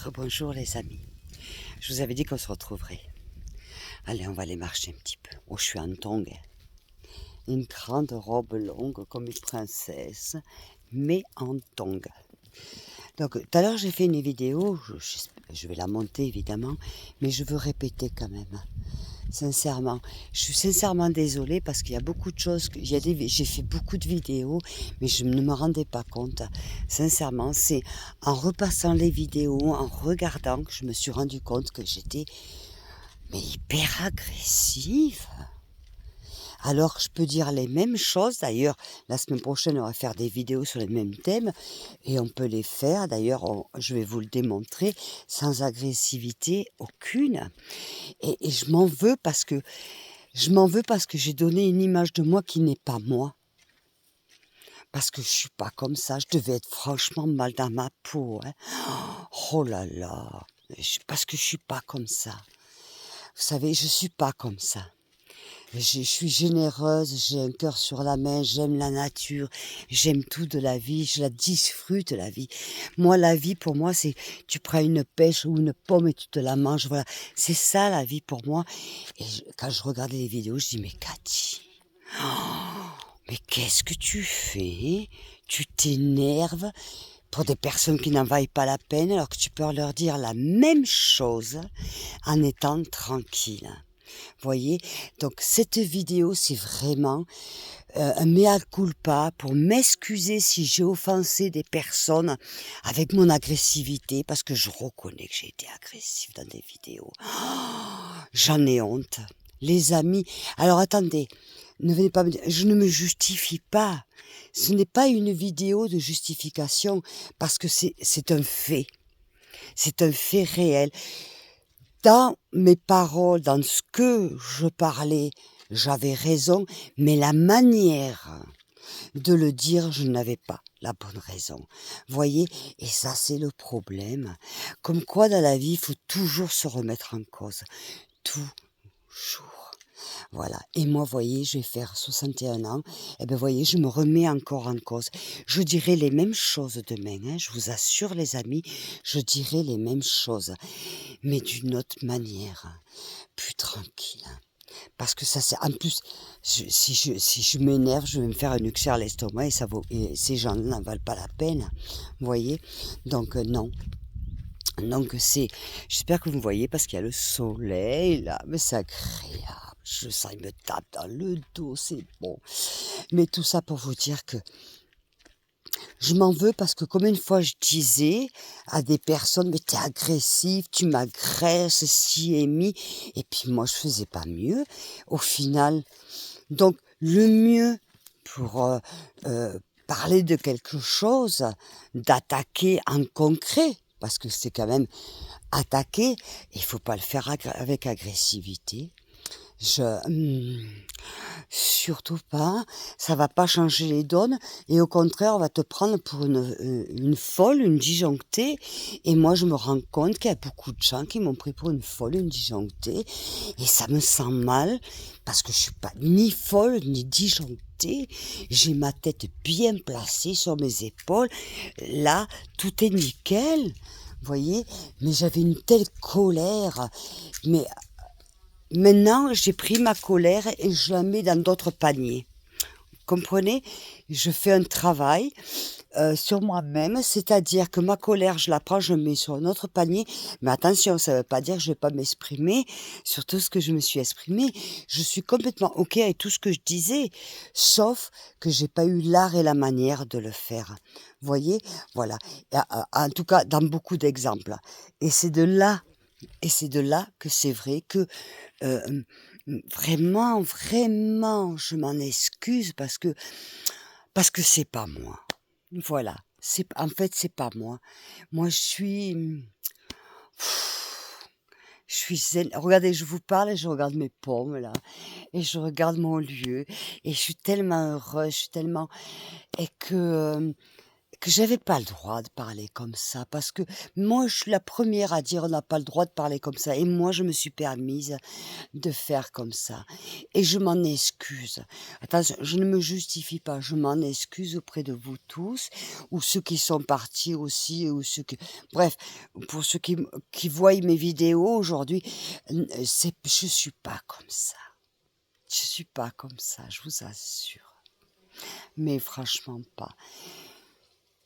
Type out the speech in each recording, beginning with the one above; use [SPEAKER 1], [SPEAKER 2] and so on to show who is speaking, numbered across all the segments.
[SPEAKER 1] Rebonjour les amis. Je vous avais dit qu'on se retrouverait. Allez, on va aller marcher un petit peu. Oh, je suis en tongs. Une grande robe longue comme une princesse, mais en tongs. Donc, tout à l'heure, j'ai fait une vidéo. Je vais la monter évidemment, mais je veux répéter quand même. Sincèrement, je suis sincèrement désolée parce qu'il y a beaucoup de choses, j'ai fait beaucoup de vidéos, mais je ne me rendais pas compte. Sincèrement, c'est en repassant les vidéos, en regardant, que je me suis rendu compte que j'étais hyper agressive. Alors, je peux dire les mêmes choses. D'ailleurs, la semaine prochaine, on va faire des vidéos sur les mêmes thèmes. Et on peut les faire. D'ailleurs, je vais vous le démontrer sans agressivité aucune. Et je m'en veux parce que j'ai donné une image de moi qui n'est pas moi. Parce que je suis pas comme ça. Je devais être franchement mal dans ma peau. Hein. Oh là là. Parce que je suis pas comme ça. Vous savez, je suis pas comme ça. Je suis généreuse, j'ai un cœur sur la main, j'aime la nature, j'aime tout de la vie, je la disfrute la vie. Moi, la vie pour moi, c'est tu prends une pêche ou une pomme et tu te la manges, voilà. C'est ça la vie pour moi. Et quand je regardais les vidéos, je dis mais Cathy, mais qu'est-ce que tu fais? Tu t'énerves pour des personnes qui n'en vaillent pas la peine alors que tu peux leur dire la même chose en étant tranquille. Voyez, donc cette vidéo, c'est vraiment un mea culpa pour m'excuser si j'ai offensé des personnes avec mon agressivité, parce que je reconnais que j'ai été agressive dans des vidéos. J'en ai honte. Les amis, alors attendez, ne venez pas me dire, je ne me justifie pas. Ce n'est pas une vidéo de justification, parce que c'est un fait. C'est un fait réel. Dans mes paroles, dans ce que je parlais, j'avais raison, mais la manière de le dire, je n'avais pas la bonne raison. Voyez, et ça c'est le problème. Comme quoi dans la vie, il faut toujours se remettre en cause. Toujours. Voilà. Et moi, voyez, je vais faire 61 ans. Et bien, voyez, je me remets encore en cause. Je dirai les mêmes choses demain. Hein, je vous assure, les amis, je dirai les mêmes choses. Mais d'une autre manière, plus tranquille. Parce que ça, c'est en plus, si je m'énerve, je vais me faire un ulcère à l'estomac et ces gens n'en valent pas la peine. Vous voyez? Donc, non. Donc, j'espère que vous me voyez parce qu'il y a le soleil là, mais c'est agréable. Je sens, il me tape dans le dos, c'est bon. Mais tout ça pour vous dire que je m'en veux parce que combien de fois je disais à des personnes, mais t'es agressive, tu m'agresses, si et mi. Et puis moi, je faisais pas mieux au final. Donc, le mieux pour parler de quelque chose, d'attaquer en concret, parce que c'est quand même attaquer, il faut pas le faire avec agressivité. Surtout pas, ça va pas changer les donnes et au contraire, on va te prendre pour une folle, une disjonctée et moi je me rends compte qu'il y a beaucoup de gens qui m'ont pris pour une folle, une disjonctée et ça me sent mal parce que je suis pas ni folle ni disjonctée, j'ai ma tête bien placée sur mes épaules, là tout est nickel, voyez, mais j'avais une telle colère, mais maintenant, j'ai pris ma colère et je la mets dans d'autres paniers. Comprenez? Je fais un travail sur moi-même, c'est-à-dire que ma colère, je la prends, je la mets sur un autre panier. Mais attention, ça ne veut pas dire que je ne vais pas m'exprimer sur tout ce que je me suis exprimé. Je suis complètement OK avec tout ce que je disais, sauf que j'ai pas eu l'art et la manière de le faire. Voyez? Voilà. En tout cas, dans beaucoup d'exemples. Et c'est de là que c'est vrai que Heu, vraiment, vraiment, je m'en excuse parce que c'est pas moi. Voilà, en fait, c'est pas moi. Moi, je suis zen. Regardez, je vous parle et je regarde mes pommes là et je regarde mon lieu et je suis tellement heureuse, je suis tellement et que, que j'avais pas le droit de parler comme ça, parce que moi, je suis la première à dire: «On n'a pas le droit de parler comme ça» et moi, je me suis permise de faire comme ça et je m'en excuse. Attention, je ne me justifie pas, je m'en excuse auprès de vous tous ou ceux qui sont partis aussi ou ceux qui bref, pour ceux qui voient mes vidéos aujourd'hui, je suis pas comme ça. Je suis pas comme ça, je vous assure. Mais franchement pas.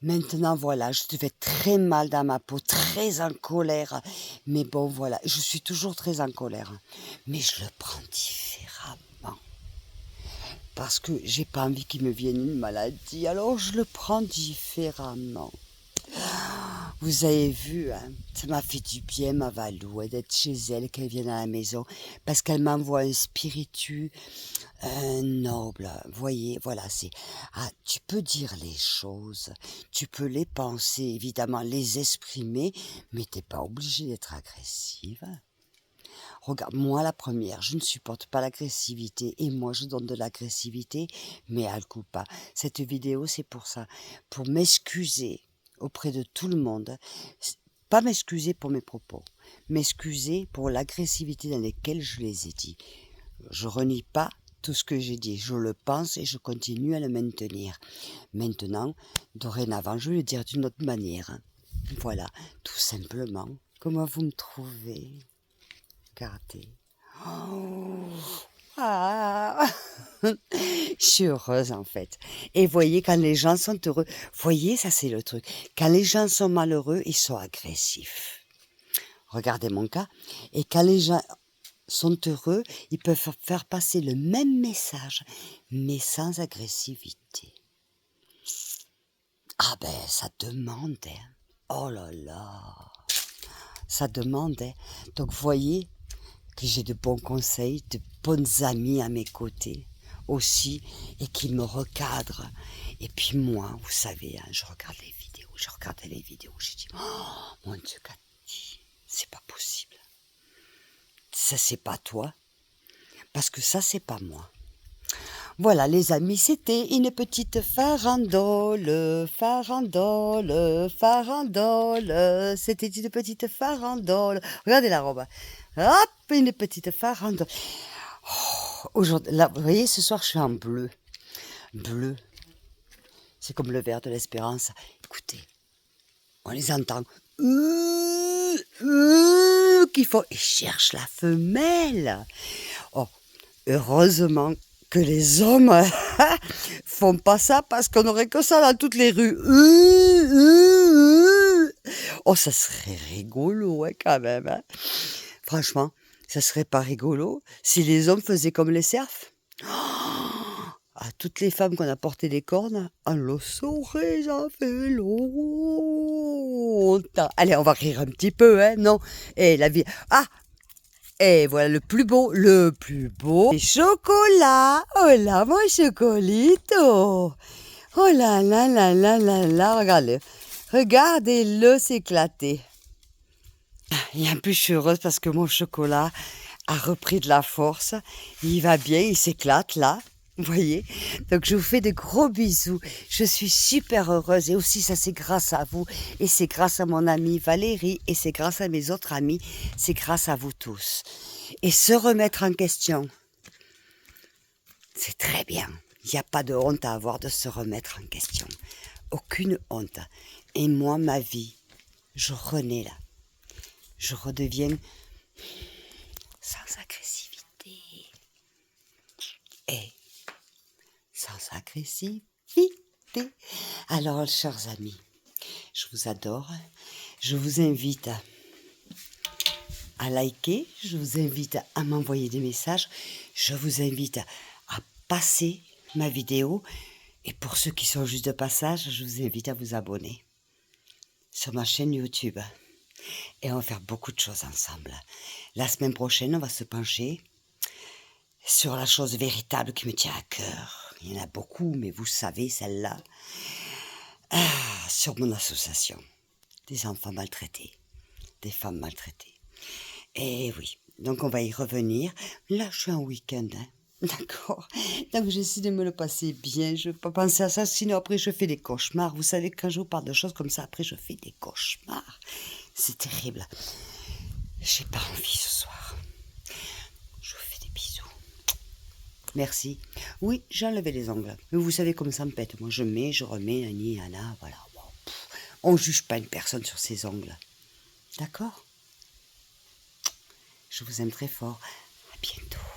[SPEAKER 1] Maintenant, voilà, je devais très mal dans ma peau, très en colère. Mais bon, voilà, je suis toujours très en colère. Mais je le prends différemment. Parce que j'ai pas envie qu'il me vienne une maladie. Alors je le prends différemment. Vous avez vu, hein, ça m'a fait du bien, ma Valou, d'être chez elle, qu'elle vienne à la maison. Parce qu'elle m'envoie un spiritu, un noble. Voyez, voilà, c'est... Ah, tu peux dire les choses, tu peux les penser, évidemment, les exprimer, mais t'es pas obligé d'être agressive. Regarde, moi la première, je ne supporte pas l'agressivité et moi je donne de l'agressivité, mais à le coup pas. Cette vidéo, c'est pour ça, pour m'excuser auprès de tout le monde, pas m'excuser pour mes propos, m'excuser pour l'agressivité dans laquelle je les ai dit. Je renie pas tout ce que j'ai dit, je le pense et je continue à le maintenir. Maintenant, dorénavant, je vais le dire d'une autre manière. Voilà, tout simplement. Comment vous me trouvez? Regardez. Oh, ah. Je suis heureuse en fait. Et voyez, quand les gens sont heureux, voyez, ça c'est le truc. Quand les gens sont malheureux, ils sont agressifs. Regardez mon cas. Et quand les gens sont heureux, ils peuvent faire passer le même message, mais sans agressivité. Ah ben, ça demande, hein. Oh là là. Ça demande, hein. Donc voyez que j'ai de bons conseils, de bonnes amies à mes côtés aussi, et qui me recadrent. Et puis moi, vous savez, hein, je regardais les vidéos, j'ai dit, oh mon Dieu, Cathy, c'est pas possible. Ça, c'est pas toi, parce que ça, c'est pas moi. Voilà, les amis, c'était une petite farandole, farandole, farandole. C'était une petite farandole. Regardez la robe. Hop, une petite farandole. Oh, aujourd'hui, là, vous voyez, ce soir, je suis en bleu. Bleu. C'est comme le vert de l'espérance. Écoutez, on les entend. Qu'il faut. Ils cherchent la femelle. Oh, heureusement que les hommes font pas ça parce qu'on aurait que ça dans toutes les rues. Oh, ça serait rigolo, hein, quand même. Hein. Franchement, ça serait pas rigolo si les hommes faisaient comme les serfs. À toutes les femmes qu'on a porté des cornes, on le saurait, ça fait longtemps. Allez, on va rire un petit peu, hein, non? Et la vie... Ah! Et voilà le plus beau, les chocolats. Oh là, mon chocolito. Oh là là là là là là, regardez-le. Regardez-le s'éclater. Et en plus, je suis heureuse parce que mon chocolat a repris de la force. Il va bien, il s'éclate là. Vous voyez? Donc, je vous fais de gros bisous. Je suis super heureuse. Et aussi, ça, c'est grâce à vous. Et c'est grâce à mon amie Valérie. Et c'est grâce à mes autres amis. C'est grâce à vous tous. Et se remettre en question, c'est très bien. Il n'y a pas de honte à avoir de se remettre en question. Aucune honte. Et moi, ma vie, je renais là. Je redeviens sans agressivité. Et sans agressivité. Alors, chers amis, je vous adore. Je vous invite à liker. Je vous invite à m'envoyer des messages. Je vous invite à passer ma vidéo. Et pour ceux qui sont juste de passage, je vous invite à vous abonner sur ma chaîne YouTube. Et on va faire beaucoup de choses ensemble. La semaine prochaine, on va se pencher sur la chose véritable qui me tient à cœur. Il y en a beaucoup, mais vous savez, celle-là. Sur mon association. Des enfants maltraités. Des femmes maltraitées. Et oui, donc on va y revenir. Là, je suis en week-end. Hein. D'accord. Donc j'essaie de me le passer bien, je ne veux pas penser à ça, sinon après je fais des cauchemars. Vous savez, quand je vous parle de choses comme ça, après je fais des cauchemars. C'est terrible. J'ai pas envie ce soir. Je vous fais des bisous. Merci. Oui, j'ai enlevé les ongles. Mais vous savez comme ça me pète. Moi je mets, je remets, nani, nana, voilà. Bon, on juge pas une personne sur ses ongles. D'accord? Je vous aime très fort. À bientôt.